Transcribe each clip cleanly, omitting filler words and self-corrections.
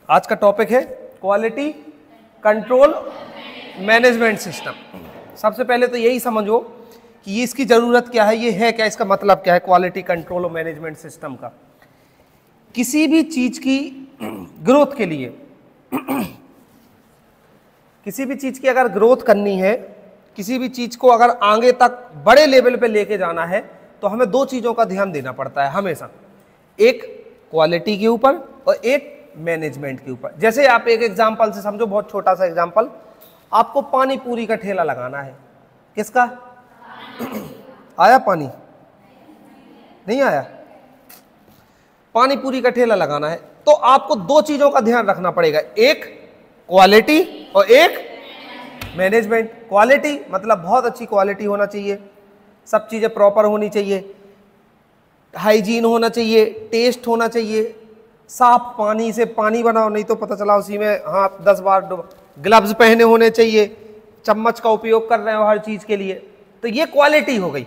आज का टॉपिक है क्वालिटी कंट्रोल मैनेजमेंट सिस्टम। सबसे पहले तो यही समझो कि ये इसकी ज़रूरत क्या है, ये है क्या, इसका मतलब क्या है क्वालिटी कंट्रोल और मैनेजमेंट सिस्टम का। किसी भी चीज़ की ग्रोथ के लिए, किसी भी चीज़ की अगर ग्रोथ करनी है, किसी भी चीज़ को अगर आगे तक बड़े लेवल पे लेके जाना है तो हमें दो चीज़ों का ध्यान देना पड़ता है हमेशा, एक क्वालिटी के ऊपर और एक मैनेजमेंट के ऊपर। जैसे आप एक एग्जांपल से समझो, बहुत छोटा सा एग्जांपल, आपको पानी पूरी का ठेला लगाना है। किसका? आया पानी? नहीं आया? पानी पूरी का ठेला लगाना है तो आपको दो चीज़ों का ध्यान रखना पड़ेगा, एक क्वालिटी और एक मैनेजमेंट। क्वालिटी मतलब बहुत अच्छी क्वालिटी होना चाहिए, सब चीज़ें प्रॉपर होनी चाहिए, हाइजीन होना चाहिए, टेस्ट होना चाहिए, साफ पानी से पानी बनाओ, नहीं तो पता चला उसी में हाथ 10 बार ग्लव्स पहने होने चाहिए, चम्मच का उपयोग कर रहे हो हर चीज़ के लिए, तो ये क्वालिटी हो गई।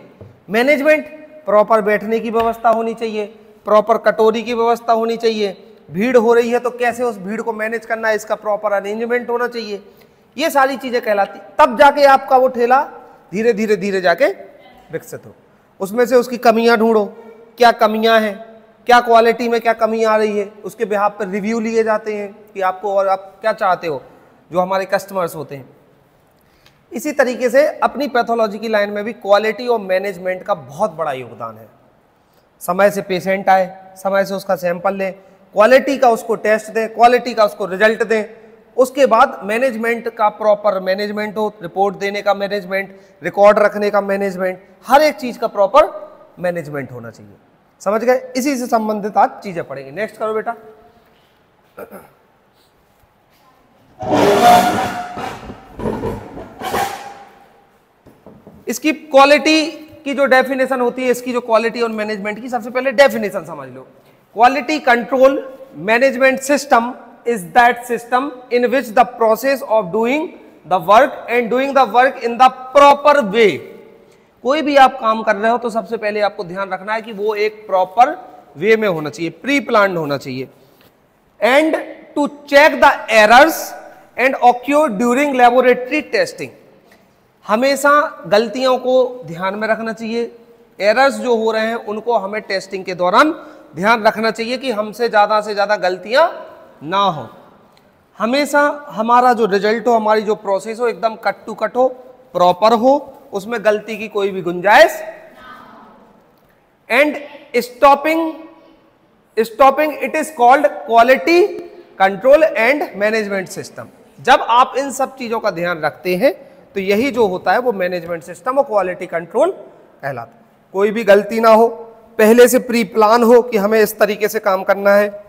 मैनेजमेंट, प्रॉपर बैठने की व्यवस्था होनी चाहिए, प्रॉपर कटोरी की व्यवस्था होनी चाहिए, भीड़ हो रही है तो कैसे उस भीड़ को मैनेज करना है, इसका प्रॉपर अरेंजमेंट होना चाहिए। ये सारी चीज़ें कहलाती, तब जाके आपका वो ठेला धीरे धीरे धीरे जाके विकसित हो। उसमें से उसकी कमियां ढूंढो, क्या कमियां हैं, क्या क्वालिटी में क्या कमी आ रही है, उसके बिहाफ पर रिव्यू लिए जाते हैं कि आपको और आप क्या चाहते हो, जो हमारे कस्टमर्स होते हैं। इसी तरीके से अपनी पैथोलॉजी की लाइन में भी क्वालिटी और मैनेजमेंट का बहुत बड़ा योगदान है। समय से पेशेंट आए, समय से उसका सैंपल लें, क्वालिटी का उसको टेस्ट दें, क्वालिटी का उसको रिजल्ट दें, उसके बाद मैनेजमेंट का प्रॉपर मैनेजमेंट हो, रिपोर्ट देने का मैनेजमेंट, रिकॉर्ड रखने का मैनेजमेंट, हर एक चीज़ का प्रॉपर मैनेजमेंट होना चाहिए। समझ गए? इसी से संबंधित आज चीज़ें पढ़ेंगे। नेक्स्ट करो बेटा। इसकी क्वालिटी की जो डेफिनेशन होती है, इसकी जो क्वालिटी और मैनेजमेंट की, सबसे पहले डेफिनेशन समझ लो। Quality control management system is that system in which the process of doing the work and doing the work in the proper way। कोई भी आप काम कर रहे हो तो सबसे पहले आपको ध्यान रखना है कि वो एक प्रॉपर वे में होना चाहिए, प्री प्लान्ड होना चाहिए। And to check the errors and occur during laboratory testing, हमेशा गलतियों को ध्यान में रखना चाहिए। एरर्स जो हो रहे हैं उनको हमें टेस्टिंग के दौरान ध्यान रखना चाहिए कि हमसे ज़्यादा गलतियां ना हो। हमेशा हमारा जो रिजल्ट हो, हमारी जो प्रोसेस हो, एकदम कट टू कट हो, प्रॉपर हो, उसमें गलती की कोई भी गुंजाइश। And stopping it is called quality control and management system. जब आप इन सब चीजों का ध्यान रखते हैं तो यही जो होता है वो मैनेजमेंट सिस्टम और क्वालिटी कंट्रोल कहलाता है। कोई भी गलती ना हो, पहले से प्री प्लान हो कि हमें इस तरीके से काम करना है,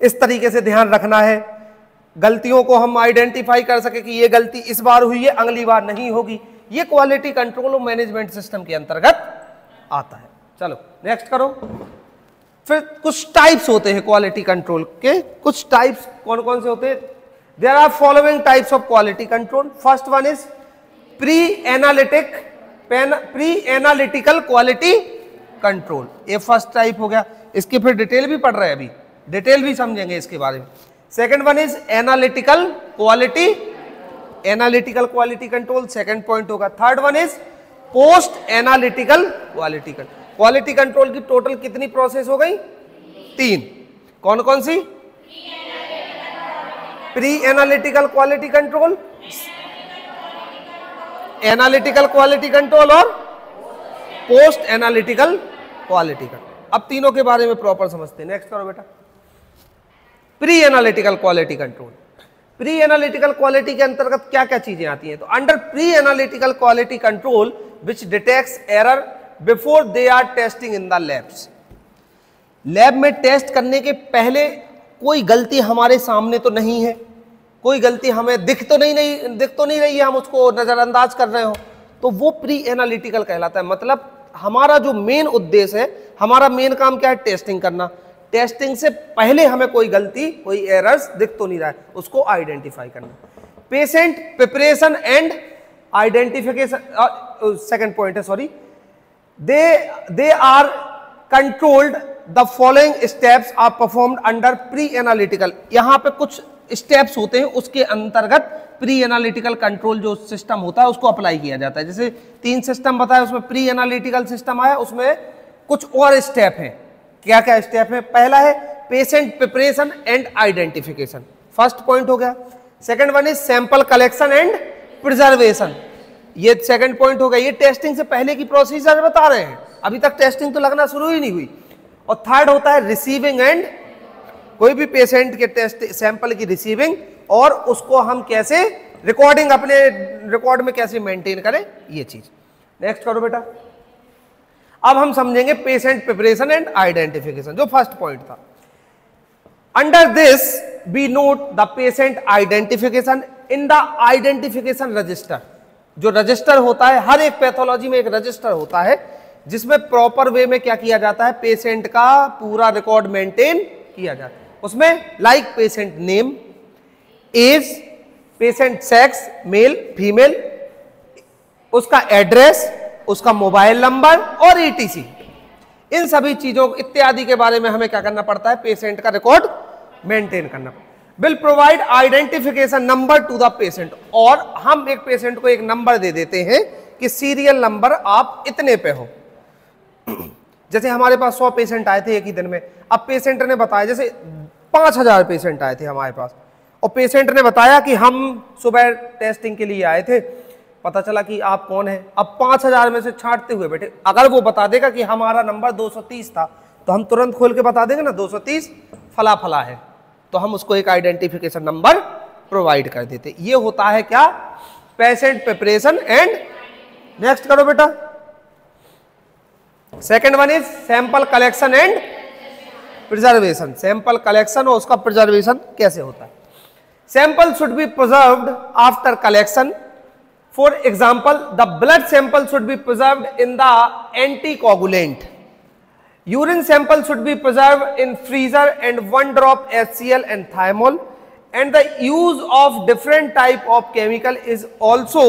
इस तरीके से ध्यान रखना है, गलतियों को हम आइडेंटिफाई कर सके कि ये गलती इस बार हुई है, अगली बार नहीं होगी। ये क्वालिटी कंट्रोल और मैनेजमेंट सिस्टम के अंतर्गत आता है। चलो नेक्स्ट करो। फिर कुछ टाइप्स होते हैं क्वालिटी कंट्रोल के। कुछ टाइप्स कौन कौन से होते हैं? There are following types of quality control. First one is pre analytical quality control. ये फर्स्ट टाइप हो गया। इसकी फिर डिटेल भी पढ़ रहे हैं, अभी डिटेल भी समझेंगे इसके बारे में। Second one is analytical quality control, second point होगा। Third one is post analytical quality control की टोटल कितनी प्रोसेस हो गई? 3। कौन कौन सी? Pre analytical quality control, analytical quality control और पोस्ट एनालिटिकल क्वालिटी कंट्रोल। अब तीनों के बारे में प्रॉपर समझते हैं। नेक्स्ट करो बेटा। Pre analytical quality control. Pre analytical quality के अंतर्गत क्या क्या चीजें आती हैं? तो under pre analytical quality control which detects error before they are testing in the labs. Lab में टेस्ट करने के पहले कोई गलती हमारे सामने तो नहीं है, कोई गलती हमें दिख तो नहीं रही है, हम उसको नजरअंदाज कर रहे हो, तो वो प्री एनालिटिकल कहलाता है। मतलब हमारा जो मेन उद्देश्य है, हमारा मेन काम क्या है? टेस्टिंग करना। टेस्टिंग से पहले हमें कोई गलती, कोई एरर्स दिख तो नहीं रहा है, उसको आइडेंटिफाई करना। Patient preparation and identification, second point है, sorry, they are controlled the following steps are performed under pre analytical. यहां पे कुछ स्टेप्स होते हैं, उसके अंतर्गत प्री एनालिटिकल कंट्रोल जो सिस्टम होता है उसको अप्लाई किया जाता है। जैसे 3 सिस्टम बताया, उसमें प्री एनालिटिकल सिस्टम आया, उसमें कुछ और स्टेप हैं। क्या क्या स्टेप है? पहला है patient preparation and identification, first point हो गया। Second one is sample collection and preservation, ये सेकंड पॉइंट हो गया। ये टेस्टिंग से पहले की प्रोसीजर बता रहे हैं, अभी तक टेस्टिंग तो लगना शुरू ही नहीं हुई। और थर्ड होता है रिसीविंग एंड, कोई भी पेशेंट के टेस्ट सैंपल की रिसीविंग और उसको हम कैसे रिकॉर्डिंग अपने रिकॉर्ड में कैसे मेंटेन करें, ये चीज। नेक्स्ट करो बेटा। अब हम समझेंगे पेशेंट प्रिपरेशन एंड आइडेंटिफिकेशन, जो फर्स्ट पॉइंट था। Under this we note the patient identification in the identification register. जो रजिस्टर होता है, हर एक पैथोलॉजी में एक रजिस्टर होता है जिसमें प्रॉपर वे में क्या किया जाता है, पेशेंट का पूरा रिकॉर्ड मेंटेन किया जाता है। उसमें like patient name, age, patient sex male female, उसका एड्रेस, उसका मोबाइल नंबर और ईटीसी, इन सभी चीजों इत्यादि के बारे में हमें क्या करना पड़ता है, पेशेंट का रिकॉर्ड मेंटेन करना पड़ता है। Will provide identification number two the patient, और हम एक पेशेंट को एक नंबर दे देते हैं कि सीरियल नंबर आप इतने पे हो। जैसे हमारे पास 100 पेशेंट आए थे एक ही दिन में, अब पेशेंट ने बताया, जैसे 5000 पेशेंट आए थे हमारे पास, और पेशेंट ने बताया कि हम सुबह टेस्टिंग के लिए आए थे, पता चला कि आप कौन है। अब 5000 में से छांटते हुए बेटे, अगर वो बता देगा कि हमारा नंबर 230 था, तो हम तुरंत खोल के बता देंगे ना 230 फला फला है, तो हम उसको एक आइडेंटिफिकेशन नंबर प्रोवाइड कर देते। ये होता है क्या, पेशेंट प्रिपरेशन एंड, नेक्स्ट करो बेटा। Second one is sample collection and preservation. Sample collection और उसका प्रिजर्वेशन कैसे होता है। Sample should be preserved after collection. For example, the blood sample should be preserved in the anticoagulant. Urine sample should be preserved in freezer and 1 drop HCl and thymol, and the use of different type of chemical is also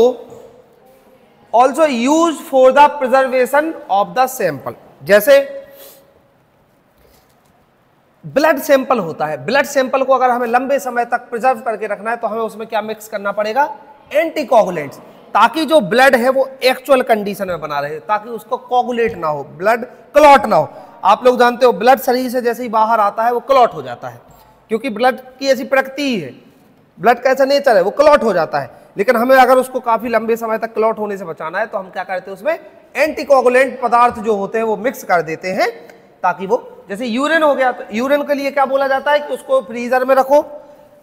used for the preservation of the sample। जैसे blood sample होता है, blood sample को अगर हमें लंबे समय तक preserve करके रखना है तो हमें उसमें क्या मिक्स करना पड़ेगा, एंटीकोगुलेंट्स, ताकि जो ब्लड है वो एक्चुअल कंडीशन में बना रहे, ताकि उसको कोगुलेट ना हो, ब्लड क्लॉट ना हो। आप लोग जानते हो ब्लड शरीर से जैसे ही बाहर आता है वो क्लॉट हो जाता है, क्योंकि ब्लड की ऐसी प्रकृति ही है, ब्लड का ऐसा नेचर है, वो क्लॉट हो जाता है। लेकिन हमें अगर उसको काफी लंबे समय तक क्लॉट होने से बचाना है तो हम क्या करते हैं, उसमें एंटीकोगुलेंट पदार्थ जो होते हैं वो मिक्स कर देते हैं, ताकि वो, जैसे यूरिन हो गया तो यूरिन के लिए क्या बोला जाता है कि उसको फ्रीजर में रखो,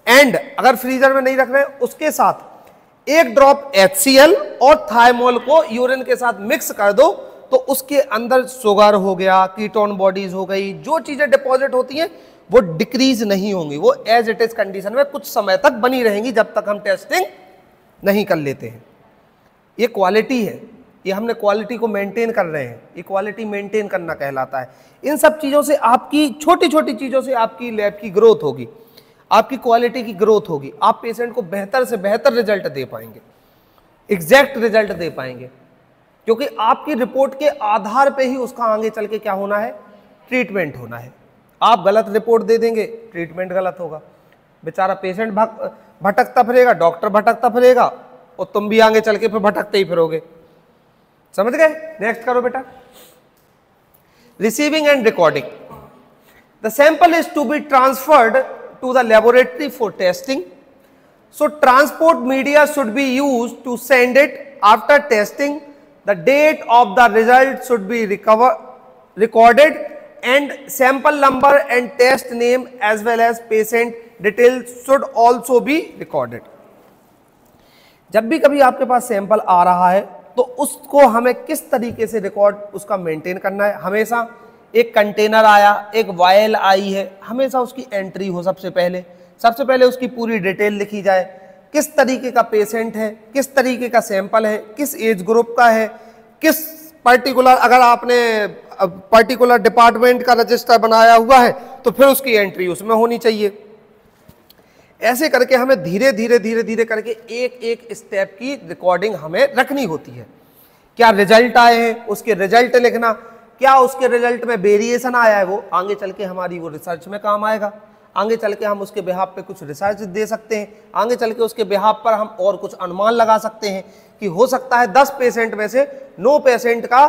एंड अगर फ्रीजर में नहीं रख रहे उसके साथ 1 ड्रॉप HCl और थाइमोल को यूरिन के साथ मिक्स कर दो, तो उसके अंदर शुगर हो गया, कीटोन बॉडीज हो गई, जो चीजें डिपॉजिट होती हैं वो डिक्रीज नहीं होंगी, वो एज इट इज कंडीशन में कुछ समय तक बनी रहेंगी जब तक हम टेस्टिंग नहीं कर लेते हैं। ये क्वालिटी है, ये हमने क्वालिटी को मेंटेन कर रहे हैं, ये क्वालिटी मेंटेन करना कहलाता है। इन सब चीजों से, आपकी छोटी छोटी चीजों से आपकी लैब की ग्रोथ होगी, आपकी क्वालिटी की ग्रोथ होगी, आप पेशेंट को बेहतर से बेहतर रिजल्ट दे पाएंगे, एग्जैक्ट रिजल्ट दे पाएंगे, क्योंकि आपकी रिपोर्ट के आधार पे ही उसका आगे चल के क्या होना है, ट्रीटमेंट होना है। आप गलत रिपोर्ट दे देंगे, ट्रीटमेंट गलत होगा, बेचारा पेशेंट भटकता फिरेगा, डॉक्टर भटकता फिरेगा, और तुम भी आगे चल के फिर भटकते ही फिरोगे। समझ गए? नेक्स्ट करो बेटा। Receiving and recording. The sample is to be transferred to the laboratory for testing, so transport media should be used to send it after testing. The date of the result should be recorded, and sample number and test name as well as patient details should also be recorded। जब भी कभी आपके पास sample आ रहा है तो उसको हमें किस तरीके से रिकॉर्ड उसका मेंटेन करना है। हमेशा एक कंटेनर आया, एक वायल आई है, हमेशा उसकी एंट्री हो, सबसे पहले उसकी पूरी डिटेल लिखी जाए, किस तरीके का पेशेंट है, किस तरीके का सैंपल है, किस एज ग्रुप का है, किस पर्टिकुलर, अगर आपने पर्टिकुलर डिपार्टमेंट का रजिस्टर बनाया हुआ है तो फिर उसकी एंट्री उसमें होनी चाहिए। ऐसे करके हमें धीरे धीरे करके एक स्टेप की रिकॉर्डिंग हमें रखनी होती है। क्या रिजल्ट आए हैं उसके रिजल्ट लिखना, क्या उसके रिजल्ट में वेरिएशन आया है, वो आगे चल के हमारी वो रिसर्च में काम आएगा, आगे चल के हम उसके बिहाफ पे कुछ रिसर्च दे सकते हैं, आगे चल के उसके बिहाफ पर हम और कुछ अनुमान लगा सकते हैं कि हो सकता है 10 पेशेंट में से 9 पेशेंट का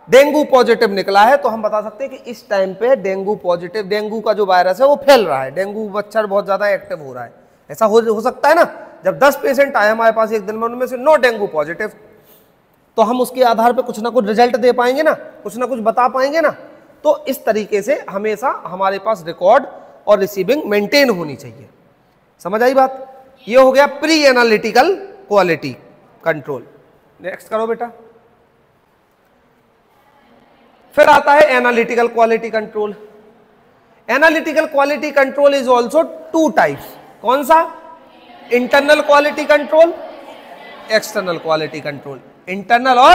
डेंगू पॉजिटिव निकला है, तो हम बता सकते हैं कि इस टाइम पे डेंगू पॉजिटिव, डेंगू का जो वायरस है वो फैल रहा है, डेंगू मच्छर बहुत ज्यादा एक्टिव हो रहा है। ऐसा हो सकता है ना, जब 10 पेशेंट आए हमारे पास एक दिन में, उनमें से 9 डेंगू पॉजिटिव, तो हम उसके आधार पर कुछ ना कुछ रिजल्ट दे पाएंगे ना, कुछ ना कुछ बता पाएंगे ना। तो इस तरीके से हमेशा हमारे पास रिकॉर्ड और रिसीविंग मेंटेन होनी चाहिए। समझ आई बात? ये हो गया pre analytical quality control. Next करो बेटा। फिर आता है analytical quality control. Analytical quality control is also 2 types. कौन सा? Internal quality control, external quality control. Internal और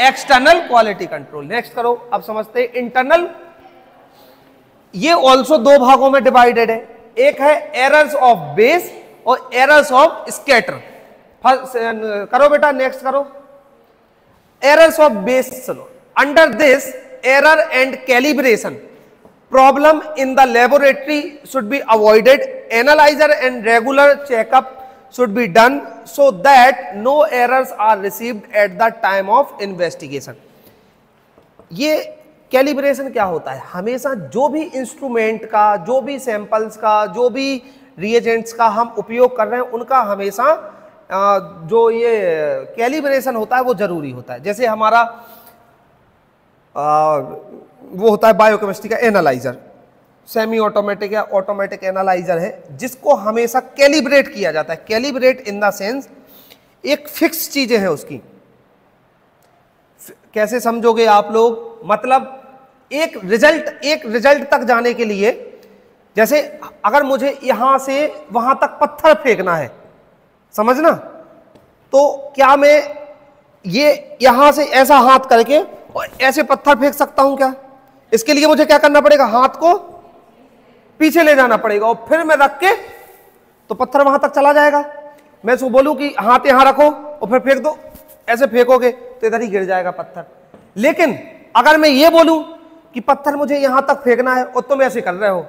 एक्सटर्नल क्वालिटी कंट्रोल। नेक्स्ट करो। अब समझते हैं इंटरनल, ये ऑल्सो 2 भागों में डिवाइडेड है। एक है एरर्स ऑफ बेस और एरर्स ऑफ स्कैटर। करो बेटा, नेक्स्ट करो। Errors of bias. चलो, under this error and calibration problem in the laboratory should be avoided, analyser and regular checkup should be done so that no errors are received at the time of investigation। ये calibration क्या होता है? हमेशा जो भी instrument का, जो भी सैंपल्स का, जो भी रिएजेंट्स का हम उपयोग कर रहे हैं, उनका हमेशा जो ये कैलिब्रेशन होता है वो जरूरी होता है। जैसे हमारा वो होता है बायोकेमिस्ट्री का एनालाइजर, सेमी ऑटोमेटिक या ऑटोमेटिक एनालाइजर है, जिसको हमेशा कैलिब्रेट किया जाता है। कैलिब्रेट इन द सेंस एक फिक्स चीजें हैं उसकी। कैसे समझोगे आप लोग? मतलब एक रिजल्ट तक जाने के लिए, जैसे अगर मुझे यहां से वहां तक पत्थर फेंकना है, समझना, तो क्या मैं ये यहां से ऐसा हाथ करके और ऐसे पत्थर फेंक सकता हूं क्या? इसके लिए मुझे क्या करना पड़ेगा? हाथ को पीछे ले जाना पड़ेगा और फिर मैं रख के तो पत्थर वहां तक चला जाएगा। मैं इसको बोलूं कि हाथ यहां रखो और फिर फेंक दो, ऐसे फेंकोगे तो इधर ही गिर जाएगा पत्थर। लेकिन अगर मैं ये बोलूं कि पत्थर मुझे यहां तक फेंकना है और तुम ऐसे कर रहे हो,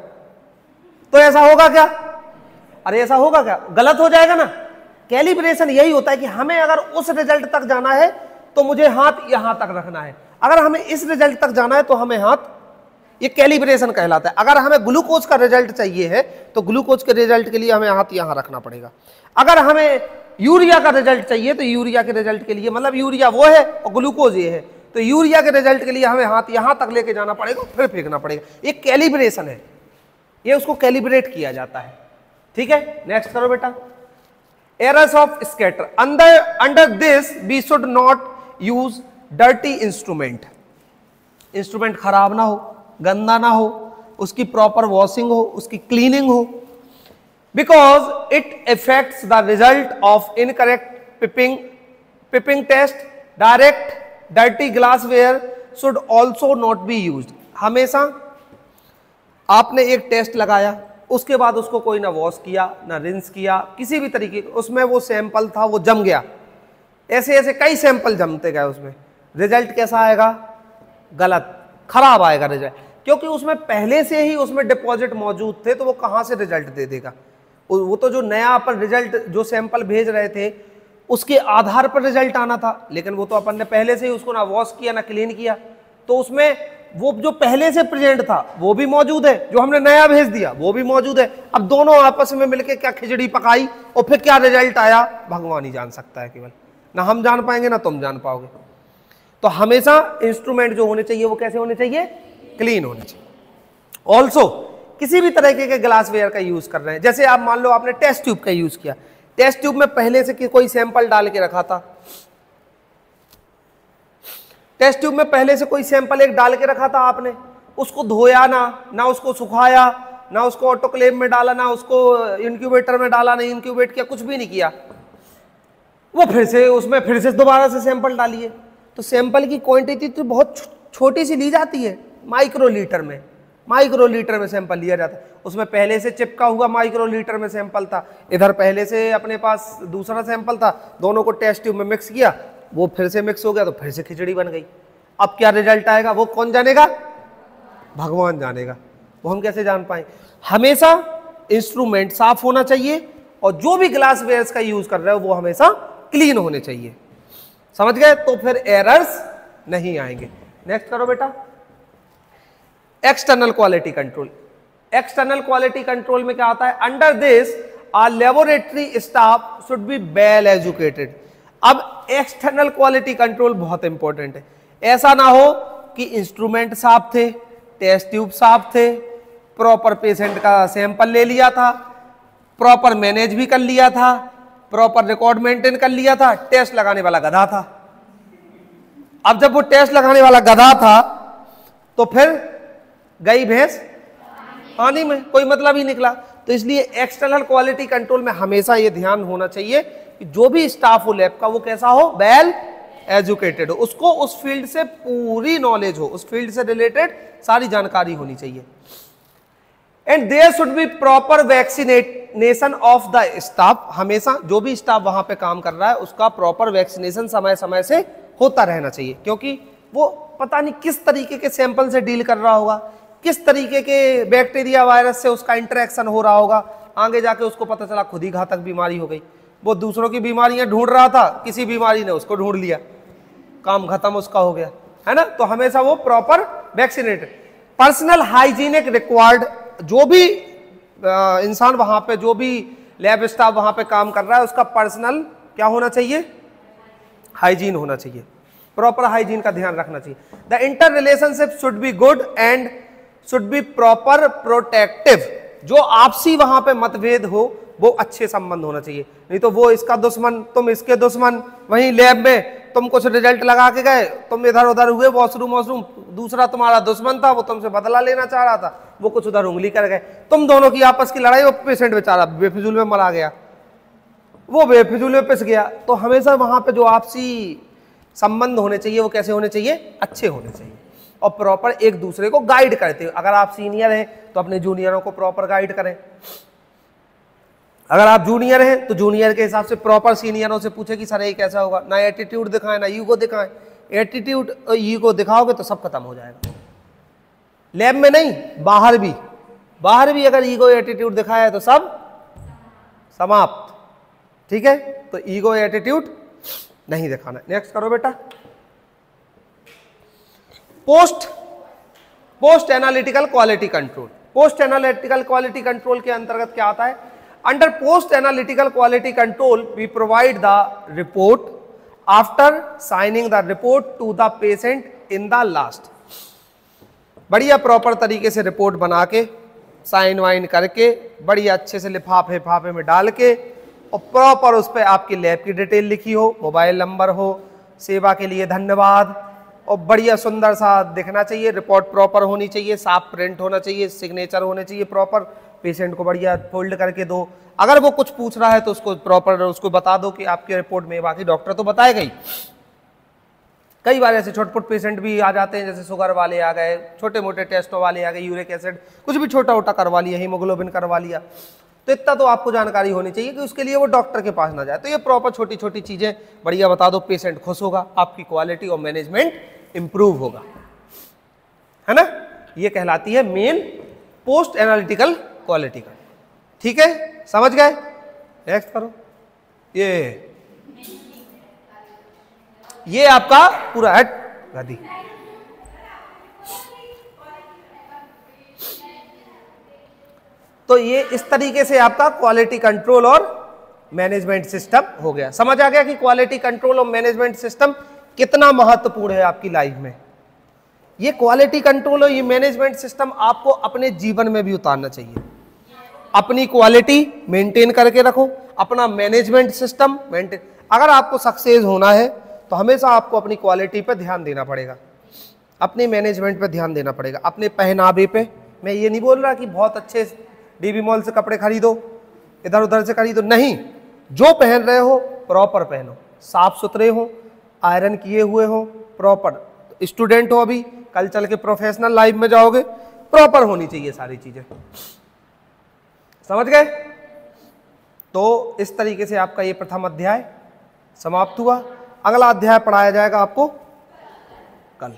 तो ऐसा होगा क्या? अरे ऐसा होगा क्या? गलत हो जाएगा ना। कैलिब्रेशन यही होता है कि हमें अगर उस रिजल्ट तक जाना है तो मुझे हाथ यहां तक रखना है, अगर हमें इस रिजल्ट तक जाना है तो हमें हाथ, ये कैलिब्रेशन कहलाता है। अगर हमें ग्लूकोज का रिजल्ट चाहिए है तो ग्लूकोज के रिजल्ट के लिए हमें हाथ यहां रखना पड़ेगा। अगर हमें यूरिया का रिजल्ट चाहिए तो यूरिया के रिजल्ट के लिए, मतलब यूरिया वो है और ग्लूकोज ये है, तो यूरिया के रिजल्ट के लिए हमें हाथ यहां तक लेके जाना पड़ेगा, फिर फेंकना पड़ेगा। ये कैलिब्रेशन है, ये उसको कैलिब्रेट किया जाता है। ठीक है, नेक्स्ट करो बेटा। Errors of scatter. Under this we should not use dirty instrument. Instrument खराब ना हो, गंदा ना हो, उसकी प्रॉपर वॉशिंग हो, उसकी क्लीनिंग हो, because it effects the result of incorrect piping test. Direct dirty glassware should also not be used. हमेशा आपने एक टेस्ट लगाया, उसके बाद उसको कोई ना वॉश किया ना रिंस किया, किसी भी तरीके, उसमें वो सैंपल था वो जम गया, ऐसे ऐसे कई सैंपल जमते गए, उसमें रिजल्ट कैसा आएगा? गलत, खराब आएगा रिजल्ट, क्योंकि उसमें पहले से ही उसमें डिपॉजिट मौजूद थे, तो वो कहां से रिजल्ट दे देगा? वो तो जो नया अपन रिजल्ट, जो सैंपल भेज रहे थे उसके आधार पर रिजल्ट आना था, लेकिन वो तो अपन ने पहले से ही उसको ना वॉश किया ना क्लीन किया, तो उसमें वो जो पहले से प्रेजेंट था वो भी मौजूद है, जो हमने नया भेज दिया वो भी मौजूद है। अब दोनों आपस में मिलके क्या खिचड़ी पकाई और फिर क्या रिजल्ट आया भगवान ही जान सकता है, केवल ना हम जान पाएंगे ना तुम जान पाओगे। तो हमेशा इंस्ट्रूमेंट जो होने चाहिए वो कैसे होने चाहिए? क्लीन होने चाहिए। ऑल्सो किसी भी तरह के ग्लासवेयर का यूज कर रहे हैं, जैसे आप मान लो आपने टेस्ट ट्यूब का यूज किया, टेस्ट ट्यूब में पहले से कोई सैंपल डाल के रखा था, टेस्ट ट्यूब में पहले से कोई सैंपल एक डाल के रखा था आपने, उसको धोया ना उसको सुखाया, ना उसको ऑटोक्लेव में डाला, ना उसको इंक्यूबेटर में डाला, ना इंक्यूबेट किया, कुछ भी नहीं किया, वो फिर से उसमें फिर से दोबारा से सैंपल डालिए, तो सैंपल की क्वांटिटी तो बहुत छोटी सी ली जाती है, माइक्रोलीटर में सैंपल लिया जाता है। उसमें पहले से चिपका हुआ माइक्रोलीटर में सैंपल था, इधर पहले से अपने पास दूसरा सैंपल था, दोनों को टेस्ट ट्यूब में मिक्स किया, वो फिर से मिक्स हो गया तो फिर से खिचड़ी बन गई। अब क्या रिजल्ट आएगा वो कौन जानेगा? भगवान जानेगा। वो हम कैसे जान पाए? हमेशा इंस्ट्रूमेंट साफ होना चाहिए और जो भी ग्लास वेयर्स का यूज कर रहे हो वो हमेशा क्लीन होने चाहिए। समझ गए? तो फिर एरर्स नहीं आएंगे। नेक्स्ट करो बेटा। External quality control. External quality control में क्या आता है? Under this our laboratory staff should be well educated. अब एक्सटर्नल क्वालिटी कंट्रोल बहुत इंपॉर्टेंट है। ऐसा ना हो कि इंस्ट्रूमेंट साफ थे, टेस्ट ट्यूब साफ थे, प्रॉपर पेशेंट का सैंपल ले लिया था, प्रॉपर मैनेज भी कर लिया था, प्रॉपर रिकॉर्ड मेंटेन कर लिया था, टेस्ट लगाने वाला गधा था। अब जब वो टेस्ट लगाने वाला गधा था तो फिर गई भैंस पानी में, कोई मतलब ही निकला। तो इसलिए एक्सटर्नल क्वालिटी कंट्रोल में हमेशा ये ध्यान होना चाहिए कि जो भी स्टाफ हो लैब का वो कैसा हो? वेल एजुकेटेड हो, उसको उस फील्ड से पूरी नॉलेज हो, उस फील्ड से रिलेटेड सारी जानकारी होनी चाहिए। And there should be proper vaccination of the staff. हमेशा जो भी स्टाफ वहां पे काम कर रहा है उसका प्रॉपर वैक्सीनेशन समय समय से होता रहना चाहिए, क्योंकि वो पता नहीं किस तरीके के सैंपल से डील कर रहा होगा, किस तरीके के बैक्टीरिया वायरस से उसका इंटरेक्शन हो रहा होगा, आगे जाके उसको पता चला खुद ही घातक बीमारी हो गई। वो दूसरों की बीमारियां ढूंढ रहा था, किसी बीमारी ने उसको ढूंढ लिया, काम खत्म उसका हो गया, है ना। तो हमेशा वो proper vaccinated. Personal hygienic required. जो भी इंसान वहां पे, जो भी लैब स्टाफ वहां पे काम कर रहा है उसका पर्सनल क्या होना चाहिए? हाइजीन होना चाहिए, प्रॉपर हाइजीन का ध्यान रखना चाहिए। The inter relationship should be good and should be proper protective. जो आपसी वहां पे मतभेद हो वो अच्छे संबंध होना चाहिए, नहीं तो वो इसका दुश्मन, तुम इसके दुश्मन। वहीं लैब में तुम कुछ रिजल्ट लगा के गए, तुम इधर उधर हुए, वॉशरूम, दूसरा तुम्हारा दुश्मन था, वो तुमसे बदला लेना चाह रहा था, वो कुछ उधर उंगली कर गए, तुम दोनों की आपस की लड़ाई, वो पेशेंट बेचारा बेफिजूल में मरा गया, वो बेफिजूल में पिस गया। तो हमेशा वहां पे जो आपसी संबंध होने चाहिए वो कैसे होने चाहिए? अच्छे होने चाहिए और प्रॉपर एक दूसरे को गाइड करते हुए। अगर आप सीनियर हैं तो अपने जूनियरों को प्रॉपर गाइड करें, अगर आप जूनियर हैं तो जूनियर के हिसाब से प्रॉपर सीनियरों से पूछे कि सर ये कैसा होगा। ना एटीट्यूड दिखाएं ना ईगो दिखाएं। एटीट्यूड और ईगो दिखाओगे तो सब खत्म हो जाएगा। लैब में नहीं, बाहर भी अगर ईगो एटीट्यूड दिखाया तो सब समाप्त। ठीक है, तो ईगो एटीट्यूड नहीं दिखाना। नेक्स्ट करो बेटा। Post analytical quality control. Post analytical quality control के अंतर्गत क्या आता है? Under post analytical quality control we provide the report after signing the report to the patient in the last. बढ़िया प्रॉपर तरीके से रिपोर्ट बना के, साइन वाइन करके, बढ़िया अच्छे से लिफाफे में डाल के, और प्रॉपर उस पर आपकी लैब की डिटेल लिखी हो, मोबाइल नंबर हो, सेवा के लिए धन्यवाद, और बढ़िया सुंदर सा दिखना चाहिए। रिपोर्ट प्रॉपर होनी चाहिए, साफ प्रिंट होना चाहिए, सिग्नेचर होने चाहिए प्रॉपर। पेशेंट को बढ़िया फोल्ड करके दो। अगर वो कुछ पूछ रहा है तो उसको प्रॉपर उसको बता दो कि आपके रिपोर्ट में, बाकी डॉक्टर तो बताएगा ही। कई बार ऐसे छोटे-मोटे पेशेंट भी आ जाते हैं, जैसे शुगर वाले आ गए, छोटे मोटे टेस्टों वाले आ गए, यूरिक एसिड कुछ भी छोटा मोटा करवा लिया, हीमोग्लोबिन करवा लिया, तो इतना तो आपको जानकारी होनी चाहिए कि उसके लिए वो डॉक्टर के पास ना जाए। तो ये प्रॉपर छोटी छोटी चीजें बढ़िया बता दो, पेशेंट खुश होगा, आपकी क्वालिटी और मैनेजमेंट इंप्रूव होगा, है ना। ये कहलाती है मेन पोस्ट एनालिटिकल क्वालिटी का। ठीक है, समझ गए? नेक्स्ट करो। ये आपका पूरा हट गदी। तो ये इस तरीके से आपका क्वालिटी कंट्रोल और मैनेजमेंट सिस्टम हो गया। समझ आ गया कि क्वालिटी कंट्रोल और मैनेजमेंट सिस्टम कितना महत्वपूर्ण है आपकी लाइफ में। ये क्वालिटी कंट्रोल और ये मैनेजमेंट सिस्टम आपको अपने जीवन में भी उतारना चाहिए। अपनी क्वालिटी मेंटेन करके रखो, अपना मैनेजमेंट सिस्टम मेंटेन। अगर आपको सक्सेस होना है तो हमेशा आपको अपनी क्वालिटी पे ध्यान देना पड़ेगा, अपने मैनेजमेंट पे ध्यान देना पड़ेगा, अपने पहनावे पे। मैं ये नहीं बोल रहा कि बहुत अच्छे डीबी मॉल से कपड़े खरीदो, इधर उधर से खरीदो, नहीं। जो पहन रहे हो प्रॉपर पहनो, साफ सुथरे हो, आयरन किए हुए हो, प्रॉपर। स्टूडेंट हो अभी, कल चल के प्रोफेशनल लाइफ में जाओगे, प्रॉपर होनी चाहिए सारी चीजें। समझ गए? तो इस तरीके से आपका ये प्रथम अध्याय समाप्त हुआ। अगला अध्याय पढ़ाया जाएगा आपको कल।